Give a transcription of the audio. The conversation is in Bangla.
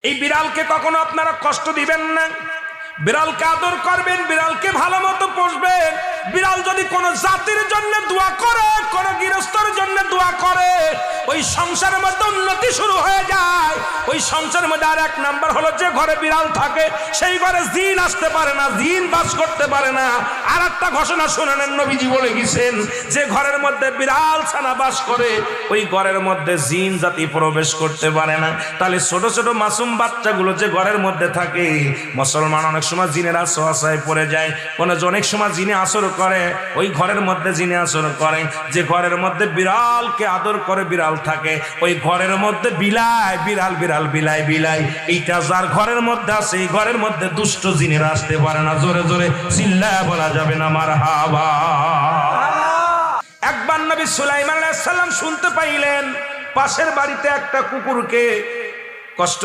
এই বিড়ালকে কখনো আপনারা কষ্ট দিবেন না, বিড়ালকে আদর করবেন, বিড়ালকে ভালো মতো পুষবেন। বিড়াল যদি কোনো জাতির জন্য দোয়া করে, কোনো গৃহস্থর জন্য দোয়া করে, ওই সংসারের মধ্যে উন্নতি শুরু হয়ে যায়। ওই সংসারের মধ্যে আর এক নাম্বার হলো, যে ঘরে বিড়াল থাকে সেই ঘরে জিন আসতে পারে না, জিন বাস করতে পারে না। আর একটা ঘোষণা শুনেন, নবীজি বলে গেছেন, যে ঘরের মধ্যে বিড়াল ছানা বাস করে ওই ঘরের মধ্যে জিন জাতি প্রবেশ করতে পারে না। তাহলে ছোট ছোট মাসুম বাচ্চাগুলো যে ঘরের মধ্যে থাকে, মুসলমান অনেক সময় জিনের আশ্রয় পড়ে যায়, অনেক সময় জিনে আসর করে, ওই ঘরের মধ্যে জিনে আসর করে। যে ঘরের মধ্যে বিড়ালকে আদর করে বিড়াল থাকে, ওই ঘরের মধ্যে বিলাই বিড়াল বিড়াল বিলাই বিলাই, এইটা যার ঘরের মধ্যে আছে এই ঘরের মধ্যে দুষ্ট জিনেরা আসতে পারে না। জোরে জোরে চিল্লায় বলা যাবে না মারহাবা। একবার নবী সুলাইমান আলাইহিস সালাম শুনতে পাইলেন পাশের বাড়িতে একটা কুকুরকে কষ্ট